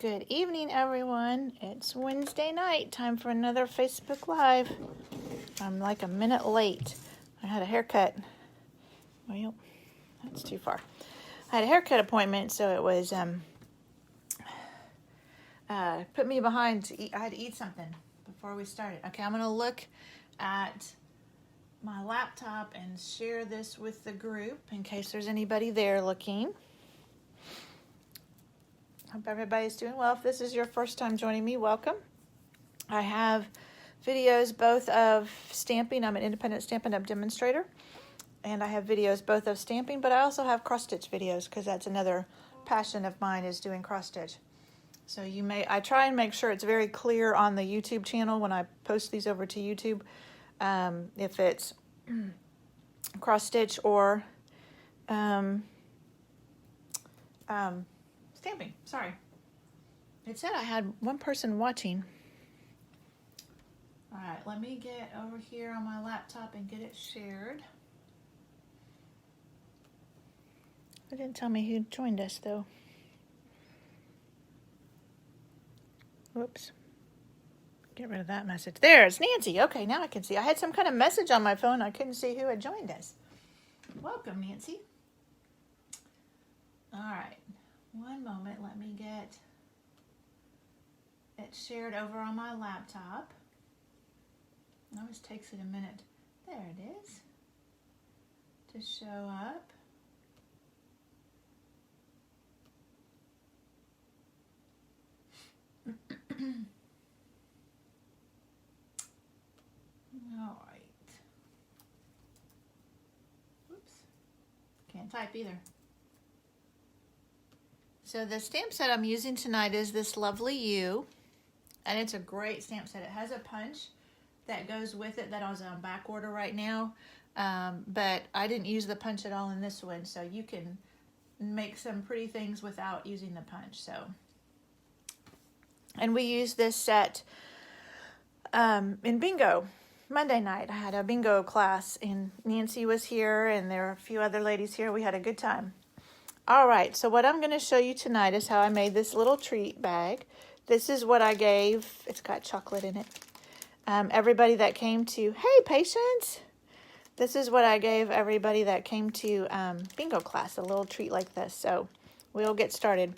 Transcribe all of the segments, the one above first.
Good evening, everyone. It's Wednesday night. Time for another Facebook Live. I'm like a minute late. I had a haircut. Well, that's too far. I had a haircut appointment, so it was put me behind to eat. I had to eat something before we started. Okay, I'm gonna look at my laptop and share this with the group in case there's anybody there looking. Hope everybody's doing well. If this is your first time joining me, welcome. I have videos both of stamping. I'm an independent Stampin' Up! Demonstrator. And I have videos both of stamping, but I also have cross-stitch videos because that's another passion of mine, is doing cross-stitch. So I try and make sure it's very clear on the YouTube channel when I post these over to YouTube, if it's cross-stitch or stamping. Sorry. It said I had one person watching. All right, let me get over here on my laptop and get it shared. It didn't tell me who joined us, though. Whoops. Get rid of that message. There, it's Nancy. Okay, now I can see. I had some kind of message on my phone. I couldn't see who had joined us. Welcome, Nancy. All right. One moment. Let me get it shared over on my laptop. It always takes it a minute. There it is. To show up. All right. Oops. Can't type either. So the stamp set I'm using tonight is this Lovely You, and it's a great stamp set. It has a punch that goes with it that I was on back order right now, but I didn't use the punch at all in this one, so you can make some pretty things without using the punch. And we used this set in bingo. Monday night I had a bingo class, and Nancy was here, and there were a few other ladies here. We had a good time. All right, so what I'm going to show you tonight is how I made this little treat bag. This is what I gave. It's got chocolate in it. Everybody that came to, hey, Patience. This is what I gave everybody that came to bingo class, a little treat like this. So we'll get started.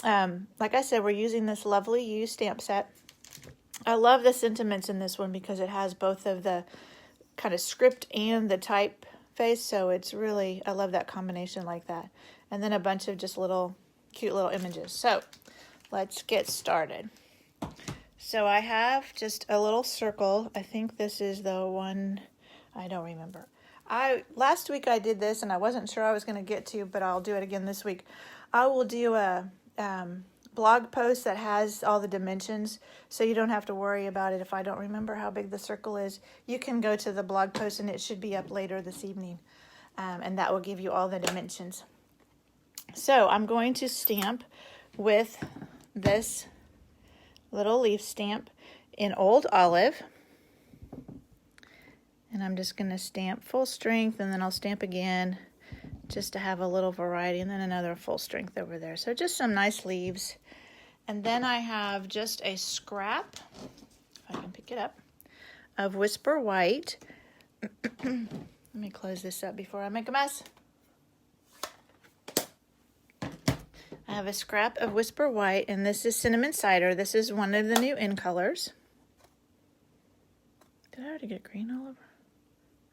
Like I said, we're using this Lovely You stamp set. I love the sentiments in this one because it has both of the kind of script and the typeface, so it's really, I love that combination like that. And then a bunch of just cute little images. So let's get started. So I have just a little circle. I think this is the one, I don't remember. Last week I did this and I wasn't sure I was going to get to, but I'll do it again this week. I will do a blog post that has all the dimensions, so you don't have to worry about it if I don't remember how big the circle is. You can go to the blog post and it should be up later this evening, and that will give you all the dimensions. So I'm going to stamp with this little leaf stamp in Old Olive, and I'm just going to stamp full strength, and then I'll stamp again just to have a little variety, and then another full strength over there. So just some nice leaves. And then I have just a scrap, if I can pick it up, of Whisper White. Let me close this up before I make a mess. I have a scrap of Whisper White, and this is Cinnamon Cider. This is one of the new in colors. Did I already get green all over?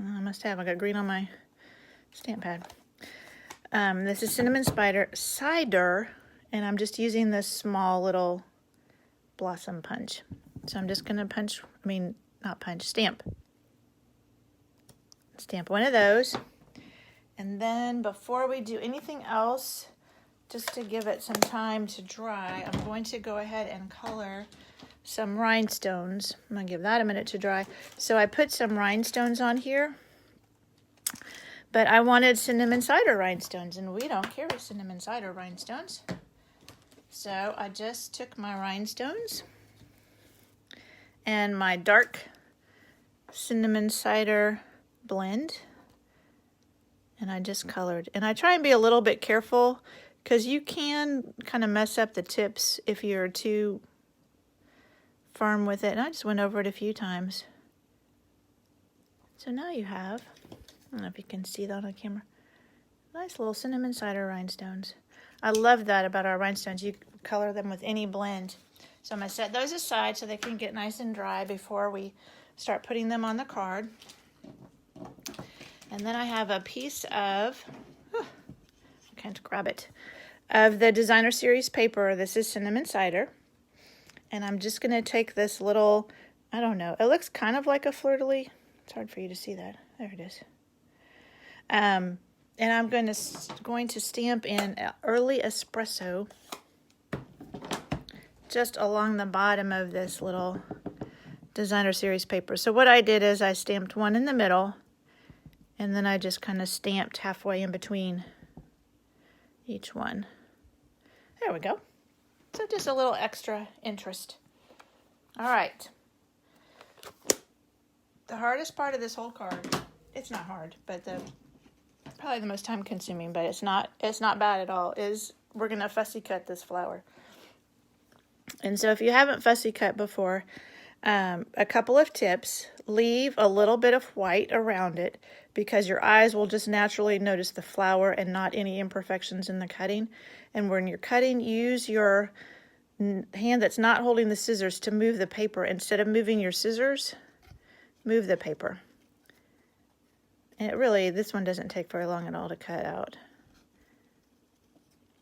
Oh, I must have. I got green on my stamp pad. This is Cinnamon Cider, and I'm just using this small little blossom punch. So I'm just going to stamp. Stamp one of those. And then before we do anything else, just to give it some time to dry, I'm going to go ahead and color some rhinestones. I'm going to give that a minute to dry. So I put some rhinestones on here. But I wanted cinnamon cider rhinestones, and we don't carry cinnamon cider rhinestones. So I just took my rhinestones and my dark cinnamon cider blend, and I just colored. And I try and be a little bit careful because you can kind of mess up the tips if you're too firm with it. And I just went over it a few times. So now you have, I don't know if you can see that on camera, nice little cinnamon cider rhinestones. I love that about our rhinestones. You color them with any blend. So I'm going to set those aside so they can get nice and dry before we start putting them on the card. And then I have a piece of, I can't grab it, of the Designer Series paper. This is cinnamon cider. And I'm just going to take this little, I don't know, it looks kind of like a fleur-de-lis. It's hard for you to see that. There it is. And I'm going to stamp in Early Espresso just along the bottom of this little Designer Series paper. So what I did is I stamped one in the middle, and then I just kind of stamped halfway in between each one. There we go. So just a little extra interest. All right. The hardest part of this whole card, it's not hard, but probably the most time consuming, but it's not bad at all, is we're going to fussy cut this flower. And so if you haven't fussy cut before, a couple of tips: leave a little bit of white around it because your eyes will just naturally notice the flower and not any imperfections in the cutting. And when you're cutting, use your hand that's not holding the scissors to move the paper. Instead of moving your scissors, move the paper. And this one doesn't take very long at all to cut out.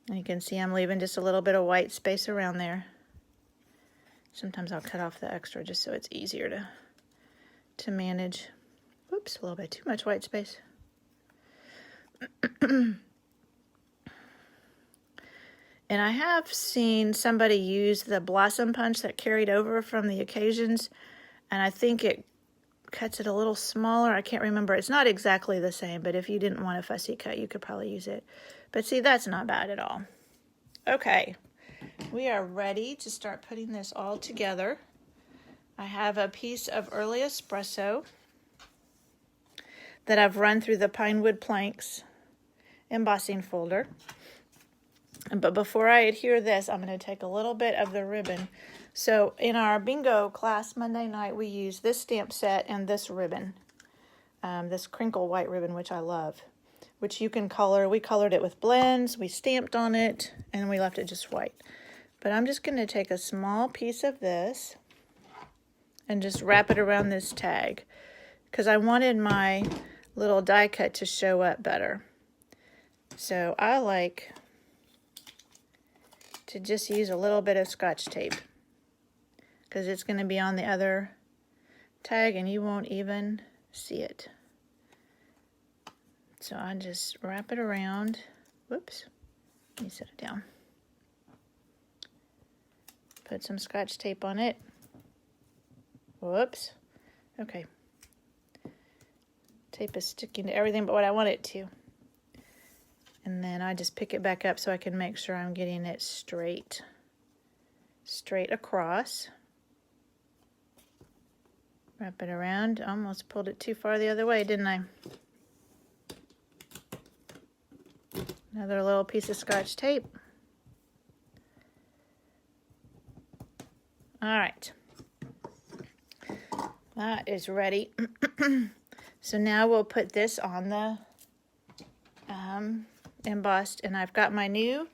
And you can see I'm leaving just a little bit of white space around there. Sometimes I'll cut off the extra just so it's easier to manage. Whoops, a little bit too much white space. And I have seen somebody use the blossom punch that carried over from the occasions, and I think it cuts it a little smaller. I can't remember. It's not exactly the same, but if you didn't want a fussy cut, you could probably use it. But see, that's not bad at all. Okay, we are ready to start putting this all together. I have a piece of Early Espresso that I've run through the Pinewood Planks embossing folder. But before I adhere this, I'm going to take a little bit of the ribbon. So in our bingo class Monday night, we used this stamp set and this ribbon, this crinkle white ribbon, which I love, which you can color. We colored it with blends, we stamped on it, and we left it just white. But I'm just going to take a small piece of this and just wrap it around this tag because I wanted my little die cut to show up better. So I like to just use a little bit of Scotch tape because it's going to be on the other tag and you won't even see it. So I just wrap it around. Whoops, let me set it down. Put some Scotch tape on it. Whoops. Okay. Tape is sticking to everything but what I want it to. And then I just pick it back up so I can make sure I'm getting it straight across. Wrap it around. Almost pulled it too far the other way, didn't I? Another little piece of Scotch tape. All right. That is ready. So now we'll put this on the embossed, and I've got my new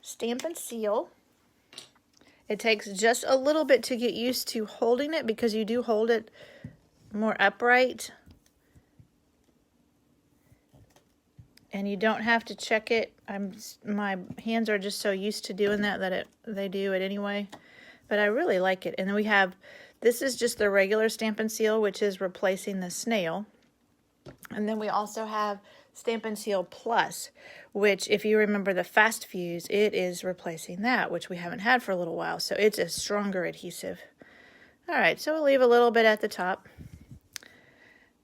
Stampin' Seal. It takes just a little bit to get used to holding it because you do hold it more upright. And you don't have to check it. My hands are just so used to doing that they do it anyway. But I really like it. And then we have, this is just the regular Stampin' Seal, which is replacing the snail. And then we also have Stampin' Seal Plus, which if you remember the Fast Fuse, it is replacing that, which we haven't had for a little while. So it's a stronger adhesive. All right, so we'll leave a little bit at the top.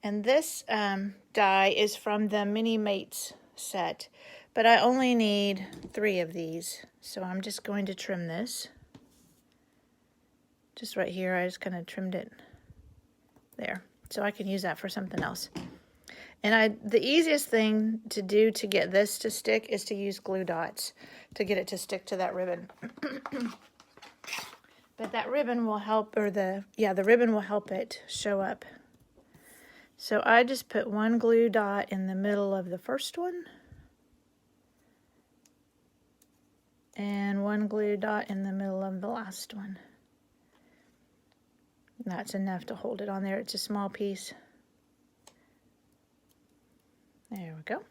And this die is from the Mini Mates set, but I only need 3 of these. So I'm just going to trim this. Just right here, I just kind of trimmed it there. So I can use that for something else. And the easiest thing to do to get this to stick is to use glue dots to get it to stick to that ribbon. But that ribbon will help, or the ribbon will help it show up. So I just put one glue dot in the middle of the first one. And one glue dot in the middle of the last one. That's enough to hold it on there. It's a small piece. There we go.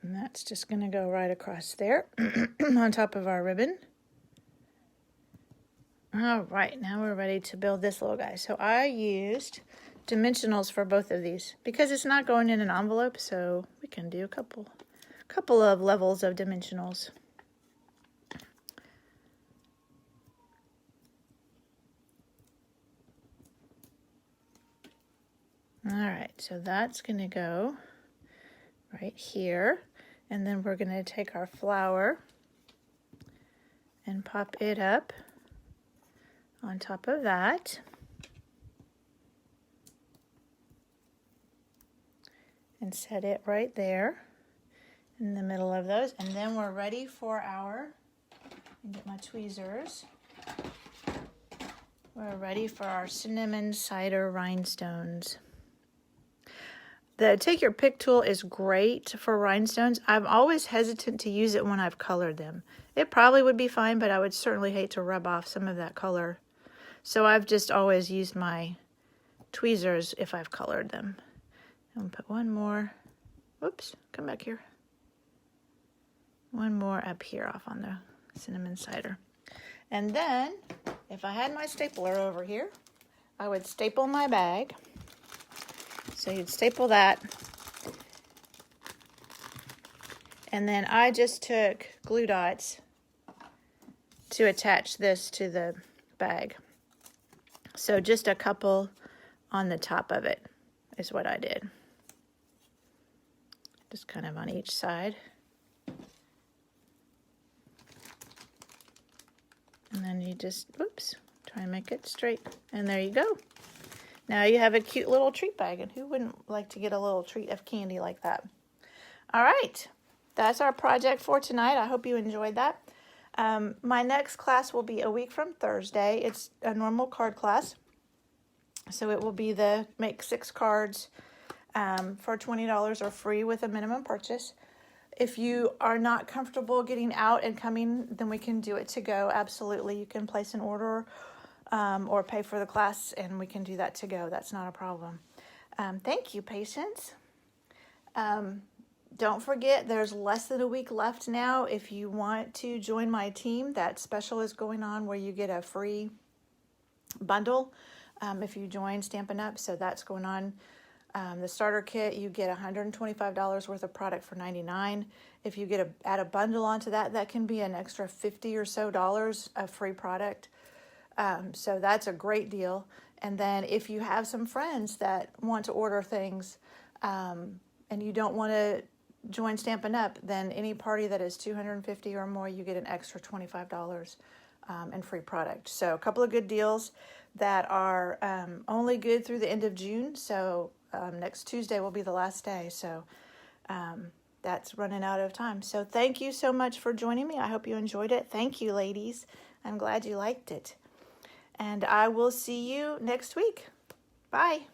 And that's just going to go right across there on top of our ribbon. All right, now we're ready to build this little guy. So I used dimensionals for both of these because it's not going in an envelope, so we can do a couple of levels of dimensionals. All right, so that's going to go right here, and then we're going to take our flower and pop it up on top of that. And set it right there in the middle of those. And then we're ready for our, get my tweezers. We're ready for our cinnamon cider rhinestones. The Take Your Pick tool is great for rhinestones. I'm always hesitant to use it when I've colored them. It probably would be fine, but I would certainly hate to rub off some of that color. So I've just always used my tweezers if I've colored them. I'm going to put one more. Whoops, come back here. One more up here off on the cinnamon cider. And then, if I had my stapler over here, I would staple my bag. So you'd staple that. And then I just took glue dots to attach this to the bag. So just a couple on the top of it is what I did. Just kind of on each side. And then you just, whoops, try and make it straight. And there you go. Now you have a cute little treat bag, and who wouldn't like to get a little treat of candy like that? All right, that's our project for tonight. I hope you enjoyed that. My next class will be a week from Thursday. It's a normal card class. So it will be the make 6 cards for $20 or free with a minimum purchase. If you are not comfortable getting out and coming, then we can do it to go. Absolutely. You can place an order or pay for the class, and we can do that to go. That's not a problem. Thank you, patience. Don't forget, there's less than a week left now. If you want to join my team, that special is going on where you get a free bundle if you join Stampin' Up. So that's going on. The starter kit, you get $125 worth of product for $99. If you add a bundle onto that, that can be an extra $50 or so of free product. So that's a great deal. And then if you have some friends that want to order things and you don't want to join Stampin' Up, then any party that is $250 or more, you get an extra $25 and free product. So a couple of good deals that are only good through the end of June. So next Tuesday will be the last day. So that's running out of time. So thank you so much for joining me. I hope you enjoyed it. Thank you, ladies. I'm glad you liked it. And I will see you next week. Bye.